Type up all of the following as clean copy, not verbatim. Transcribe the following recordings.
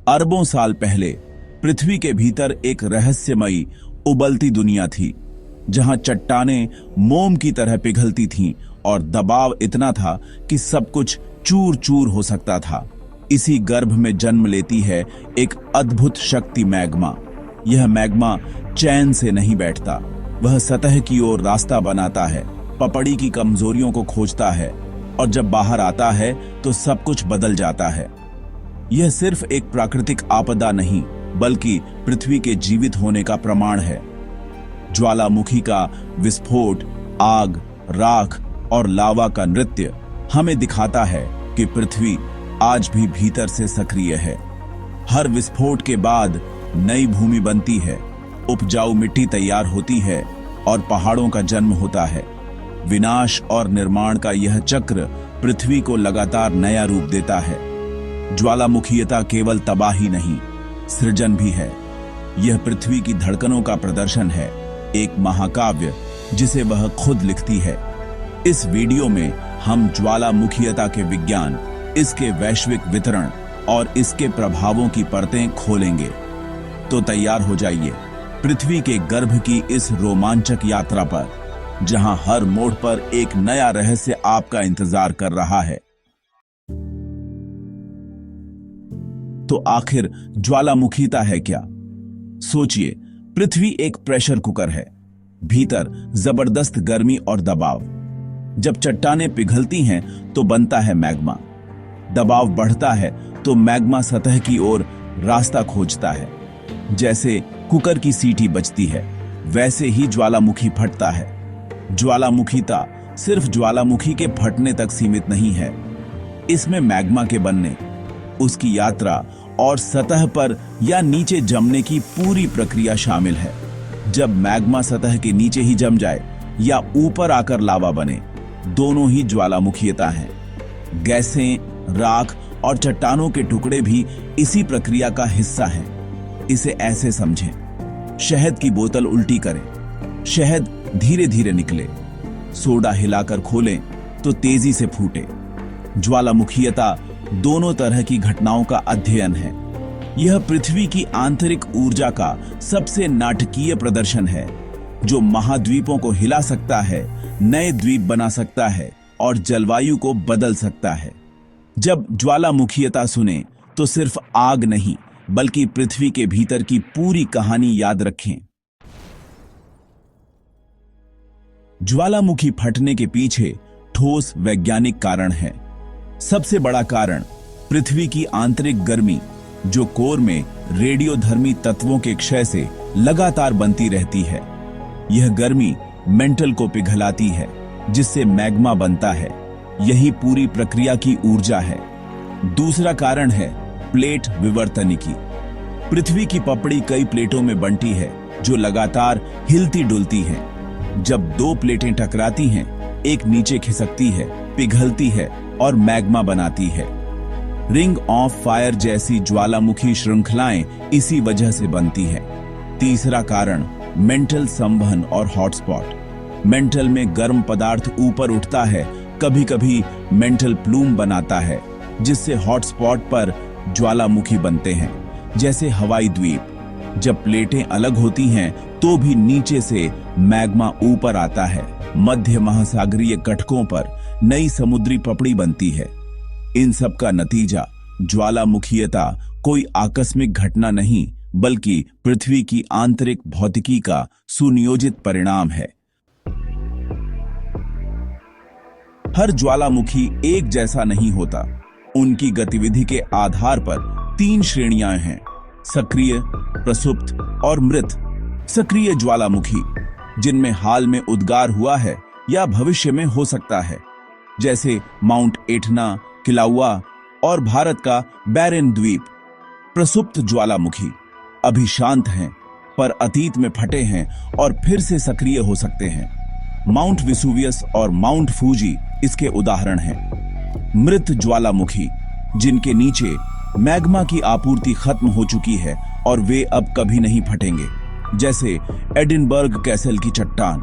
अरबों साल पहले पृथ्वी के भीतर एक रहस्यमयी उबलती दुनिया थी, जहां चट्टानें मोम की तरह पिघलती थीं और दबाव इतना था कि सब कुछ चूर चूर हो सकता था। इसी गर्भ में जन्म लेती है एक अद्भुत शक्ति, मैग्मा। यह मैग्मा चैन से नहीं बैठता। वह सतह की ओर रास्ता बनाता है, पपड़ी की कमजोरियों को खोजता है, और जब बाहर आता है तो सब कुछ बदल जाता है। यह सिर्फ एक प्राकृतिक आपदा नहीं, बल्कि पृथ्वी के जीवित होने का प्रमाण है। ज्वालामुखी का विस्फोट, आग, राख और लावा का नृत्य हमें दिखाता है कि पृथ्वी आज भी भीतर से सक्रिय है। हर विस्फोट के बाद नई भूमि बनती है, उपजाऊ मिट्टी तैयार होती है और पहाड़ों का जन्म होता है। विनाश और निर्माण का यह चक्र पृथ्वी को लगातार नया रूप देता है। ज्वालामुखीयता केवल तबाही नहीं, सृजन भी है। यह पृथ्वी की धड़कनों का प्रदर्शन है, एक महाकाव्य जिसे वह खुद लिखती है। इस वीडियो में हम ज्वालामुखीयता के विज्ञान, इसके वैश्विक वितरण और इसके प्रभावों की परतें खोलेंगे। तो तैयार हो जाइए पृथ्वी के गर्भ की इस रोमांचक यात्रा पर, जहां हर मोड़ पर एक नया रहस्य आपका इंतजार कर रहा है। तो आखिर ज्वालामुखीता है क्या? सोचिए, पृथ्वी एक प्रेशर कुकर है। भीतर जबरदस्त गर्मी और दबाव। जब चट्टानें पिघलती हैं तो बनता है मैग्मा। दबाव बढ़ता है तो मैग्मा सतह की ओर रास्ता खोजता है। जैसे कुकर की सीटी बजती है, वैसे ही ज्वालामुखी फटता है। ज्वालामुखीता सिर्फ ज्वालामुखी के फटने तक सीमित नहीं है। इसमें मैग्मा के बनने, उसकी यात्रा और सतह पर या नीचे जमने की पूरी प्रक्रिया शामिल है। जब मैग्मा सतह के नीचे ही जम जाए या ऊपर आकर लावा बने, दोनों ही ज्वालामुखीयता हैं। गैसें, राख और चट्टानों के टुकड़े भी इसी प्रक्रिया का हिस्सा हैं। इसे ऐसे समझें, शहद की बोतल उल्टी करें, शहद धीरे धीरे निकले, सोडा हिलाकर खोलें तो तेजी से फूटे। ज्वालामुखीयता दोनों तरह की घटनाओं का अध्ययन है। यह पृथ्वी की आंतरिक ऊर्जा का सबसे नाटकीय प्रदर्शन है, जो महाद्वीपों को हिला सकता है, नए द्वीप बना सकता है और जलवायु को बदल सकता है। जब ज्वालामुखीयता सुने तो सिर्फ आग नहीं, बल्कि पृथ्वी के भीतर की पूरी कहानी याद रखें। ज्वालामुखी फटने के पीछे ठोस वैज्ञानिक कारण है। सबसे बड़ा कारण पृथ्वी की आंतरिक गर्मी, जो कोर में रेडियोधर्मी तत्वों के क्षय से लगातार बनती रहती है। यह गर्मी मेंटल को पिघलाती है, जिससे मैग्मा बनता है। यही पूरी प्रक्रिया की ऊर्जा है। दूसरा कारण है प्लेट विवर्तनिकी। पृथ्वी की पपड़ी कई प्लेटों में बंटी है, जो लगातार हिलती डुलती हैं। जब दो प्लेटें टकराती हैं, एक नीचे खिसकती है, पिघलती है और मैग्मा बनाती है। रिंग ऑफ फायर जैसी ज्वालामुखी श्रृंखलाएं इसी वजह से बनती है। तीसरा कारण मेंटल संवहन और हॉटस्पॉट। मेंटल में गर्म पदार्थ ऊपर उठता है, कभी कभी मेंटल प्लूम बनाता है, जिससे हॉटस्पॉट पर ज्वालामुखी बनते हैं, जैसे हवाई द्वीप। जब प्लेटें अलग होती हैं तो भी नीचे से मैग्मा ऊपर आता है। मध्य महासागरीय कटकों पर नई समुद्री पपड़ी बनती है। इन सब का नतीजा ज्वालामुखीयता कोई आकस्मिक घटना नहीं, बल्कि पृथ्वी की आंतरिक भौतिकी का सुनियोजित परिणाम है। हर ज्वालामुखी एक जैसा नहीं होता। उनकी गतिविधि के आधार पर 3 श्रेणियां हैं: सक्रिय, प्रसुप्त और मृत। सक्रिय ज्वालामुखी, जिनमें हाल में उद्गार हुआ है या भविष्य में हो सकता है, जैसे माउंट एटना, किलाउआ और भारत का बैरन द्वीप। प्रसुप्त ज्वालामुखी अभी शांत हैं, पर अतीत में फटे हैं और फिर से सक्रिय हो सकते हैं। माउंट विसुवियस और माउंट फूजी इसके उदाहरण हैं। मृत ज्वालामुखी, जिनके नीचे मैग्मा की आपूर्ति खत्म हो चुकी है और वे अब कभी नहीं फटेंगे, जैसे एडिनबर्ग कैसल की चट्टान।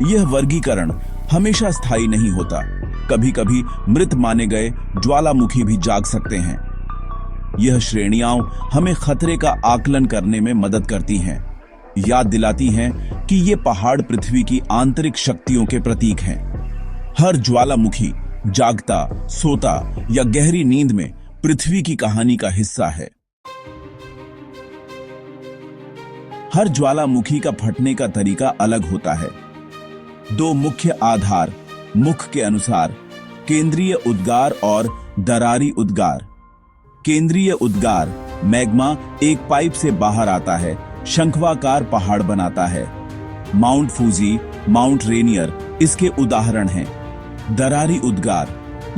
यह वर्गीकरण हमेशा स्थायी नहीं होता। कभी कभी मृत माने गए ज्वालामुखी भी जाग सकते हैं। यह श्रेणियां हमें खतरे का आकलन करने में मदद करती हैं, याद दिलाती हैं कि ये पहाड़ पृथ्वी की आंतरिक शक्तियों के प्रतीक हैं। हर ज्वालामुखी जागता, सोता या गहरी नींद में पृथ्वी की कहानी का हिस्सा है। हर ज्वालामुखी का फटने का तरीका अलग होता है। दो मुख्य आधार मुख के अनुसार केंद्रीय उद्गार और दरारी उद्गार। केंद्रीय उद्गार मैग्मा एक पाइप से बाहर आता है, शंखवाकार पहाड़ बनाता है। माउंट फूजी, माउंट रेनियर इसके उदाहरण हैं। दरारी उद्गार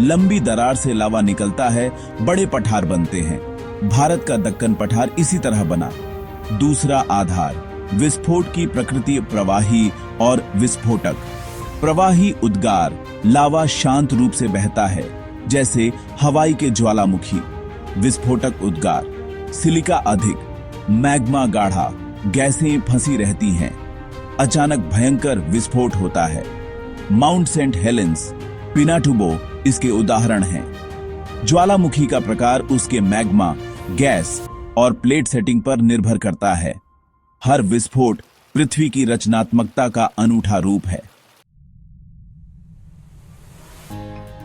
लंबी दरार से लावा निकलता है, बड़े पठार बनते हैं। भारत का दक्कन पठार इसी तरह बना। दूसरा आधार विस्फोट की प्रकृति प्रवाही और विस्फोटक। प्रवाही उद्गार लावा शांत रूप से बहता है, जैसे हवाई के ज्वालामुखी। विस्फोटक उद्गार सिलिका अधिक, मैग्मा गाढ़ा, गैसें फंसी रहती हैं, अचानक भयंकर विस्फोट होता है। माउंट सेंट हेलेंस, पिनाटुबो इसके उदाहरण हैं। ज्वालामुखी का प्रकार उसके मैग्मा, गैस और प्लेट सेटिंग पर निर्भर करता है। हर विस्फोट पृथ्वी की रचनात्मकता का अनूठा रूप है।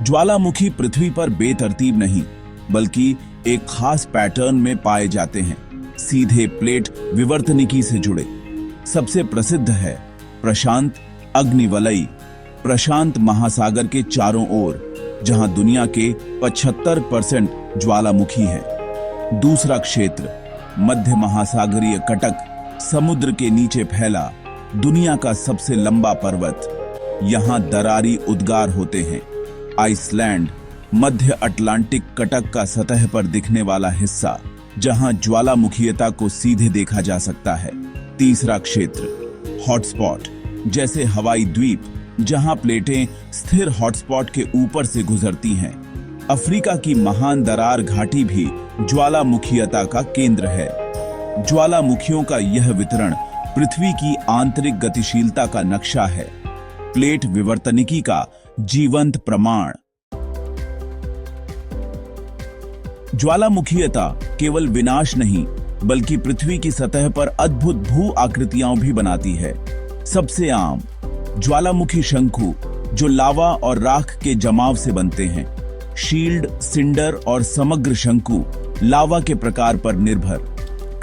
ज्वालामुखी पृथ्वी पर बेतरतीब नहीं, बल्कि एक खास पैटर्न में पाए जाते हैं, सीधे प्लेट विवर्तनिकी से जुड़े। सबसे प्रसिद्ध है प्रशांत अग्निवलयी, प्रशांत महासागर के चारों ओर, जहां दुनिया के 75% ज्वालामुखी है। दूसरा क्षेत्र मध्य महासागरीय कटक, समुद्र के नीचे फैला दुनिया का सबसे लंबा पर्वत। यहां दरारी उद्गार होते हैं। आइसलैंड, मध्य अटलांटिक कटक का सतह पर दिखने वाला हिस्सा, जहां ज्वालामुखीयता को सीधे देखा जा सकता है। तीसरा क्षेत्र हॉटस्पॉट, जैसे हवाई द्वीप, जहां प्लेटें स्थिर हॉटस्पॉट के ऊपर से गुजरती हैं। अफ्रीका की महान दरार घाटी भी ज्वालामुखीयता का केंद्र है। ज्वालामुखियों का यह वितरण पृथ्वी की आंतरिक गतिशीलता का नक्शा है, प्लेट विवर्तनिकी का जीवंत प्रमाण। ज्वालामुखीयता केवल विनाश नहीं, बल्कि पृथ्वी की सतह पर अद्भुत भू आकृतियां भी बनाती है। सबसे आम ज्वालामुखी शंकु, जो लावा और राख के जमाव से बनते हैं। शील्ड, सिंडर और समग्र शंकु लावा के प्रकार पर निर्भर।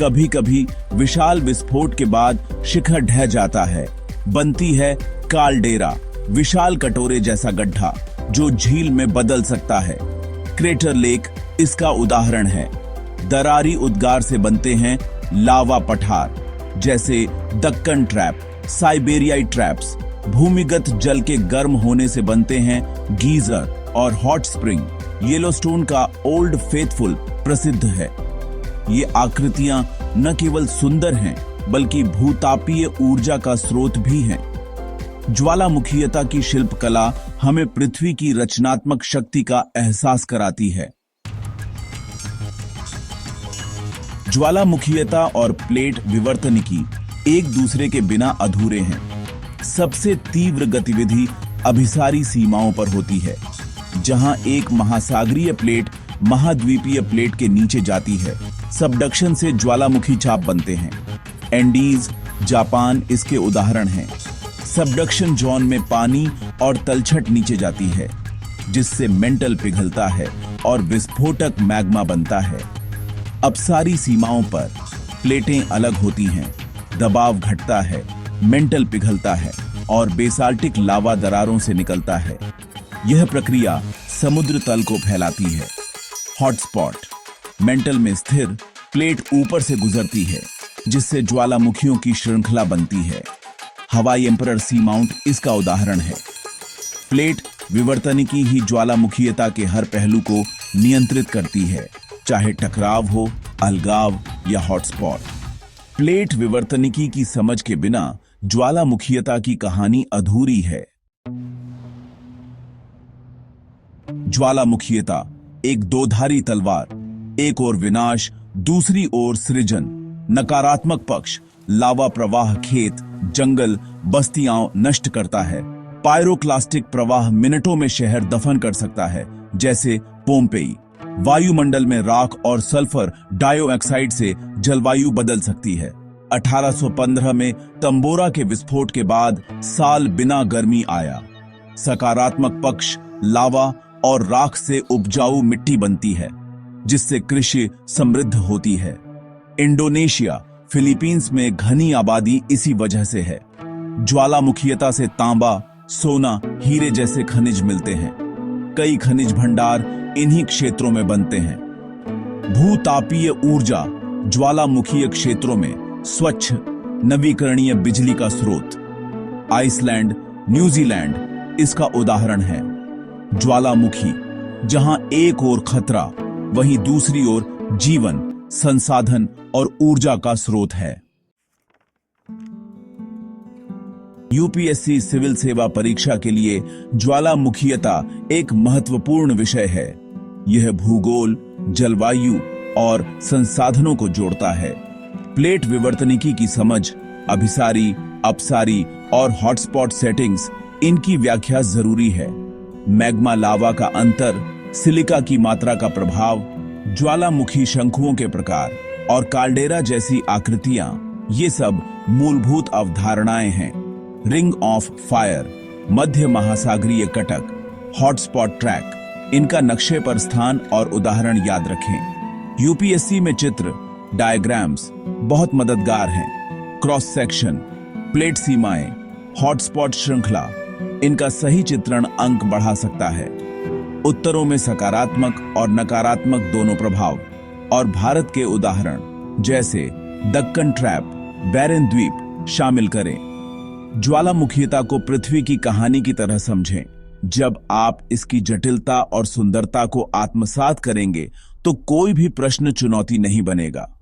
कभी कभी विशाल विस्फोट के बाद शिखर ढह जाता है, बनती है कालडेरा, विशाल कटोरे जैसा गड्ढा जो झील में बदल सकता है। क्रेटर लेक इसका उदाहरण है। दरारी उद्गार से बनते हैं लावा पठार, जैसे दक्कन ट्रैप, साइबेरियाई ट्रैप्स। भूमिगत जल के गर्म होने से बनते हैं गीजर और हॉट स्प्रिंग। येलोस्टोन का ओल्ड फेथफुल प्रसिद्ध है। ये आकृतियां न केवल सुंदर हैं, बल्कि भूतापीय ऊर्जा का स्रोत भी हैं। ज्वालामुखीयता की शिल्पकला हमें पृथ्वी की रचनात्मक शक्ति का एहसास कराती है। ज्वालामुखीयता और प्लेट विवर्तनिकी एक दूसरे के बिना अधूरे हैं। सबसे तीव्र गतिविधि अभिसारी सीमाओं पर होती है, जहां एक महासागरीय प्लेट महाद्वीपीय प्लेट के नीचे जाती है। सबडक्शन से ज्वालामुखी चाप बनते हैं। एंडीज, जापान इसके उदाहरण हैं। सबडक्शन जोन में पानी और तलछट नीचे जाती है, जिससे मेंटल पिघलता है और विस्फोटक मैग्मा बनता है। अपसारी सीमाओं पर प्लेटें अलग होती हैं, दबाव घटता है, मेंटल पिघलता है और बेसाल्टिक लावा दरारों से निकलता है। यह प्रक्रिया समुद्र तल को फैलाती है। हॉटस्पॉट मेंटल में स्थिर प्लेट ऊपर से गुजरती है, जिससे ज्वालामुखियों की श्रृंखला बनती है। हवाई एम्परर सी माउंट इसका उदाहरण है। प्लेट विवर्तनिकी ही ज्वालामुखीयता के हर पहलू को नियंत्रित करती है, चाहे टकराव हो, अलगाव या हॉटस्पॉट। प्लेट विवर्तनिकी की समझ के बिना ज्वालामुखीयता की कहानी अधूरी है। ज्वालामुखीयता एक दोधारी तलवार, एक ओर विनाश, दूसरी ओर सृजन। नकारात्मक पक्ष लावा प्रवाह खेत, जंगल, बस्तियां नष्ट करता है। पायरोक्लास्टिक प्रवाह मिनटों में शहर दफन कर सकता है, जैसे पोम्पेई। वायुमंडल में राख और सल्फर डाइऑक्साइड से जलवायु बदल सकती है। 1815 में तंबोरा के विस्फोट के बाद साल बिना गर्मी आया। सकारात्मक पक्ष लावा और राख से उपजाऊ मिट्टी बनती है, जिससे कृषि समृद्ध होती है। इंडोनेशिया, फिलीपींस में घनी आबादी इसी वजह से है। ज्वालामुखीयता से तांबा, सोना, हीरे जैसे खनिज मिलते हैं। कई खनिज भंडार इन्हीं क्षेत्रों में बनते हैं। भूतापीय ऊर्जा ज्वालामुखीय क्षेत्रों में स्वच्छ नवीकरणीय बिजली का स्रोत। आइसलैंड, न्यूजीलैंड इसका उदाहरण है। ज्वालामुखी जहां एक ओर खतरा, वहीं दूसरी ओर जीवन, संसाधन और ऊर्जा का स्रोत है। यूपीएससी सिविल सेवा परीक्षा के लिए ज्वालामुखीयता एक महत्वपूर्ण विषय है। यह भूगोल, जलवायु और संसाधनों को जोड़ता है। प्लेट विवर्तनिकी की समझ, अभिसारी, अपसारी और हॉटस्पॉट सेटिंग्स, इनकी व्याख्या जरूरी है। मैग्मा लावा का अंतर, सिलिका की मात्रा का प्रभाव, ज्वालामुखी शंकुओं के प्रकार और काल्डेरा जैसी आकृतियां, ये सब मूलभूत अवधारणाएं हैं। रिंग ऑफ फायर, मध्य महासागरीय कटक, हॉटस्पॉट ट्रैक, इनका नक्शे पर स्थान और उदाहरण याद रखें। यूपीएससी में चित्र, डायग्राम्स बहुत मददगार हैं। क्रॉस सेक्शन, प्लेट सीमाएं, हॉटस्पॉट श्रृंखला, इनका सही चित्रण अंक बढ़ा सकता है। उत्तरों में सकारात्मक और नकारात्मक दोनों प्रभाव और भारत के उदाहरण जैसे दक्कन ट्रैप, बैरन द्वीप शामिल करें। ज्वालामुखीयता को पृथ्वी की कहानी की तरह समझें। जब आप इसकी जटिलता और सुंदरता को आत्मसात करेंगे तो कोई भी प्रश्न चुनौती नहीं बनेगा।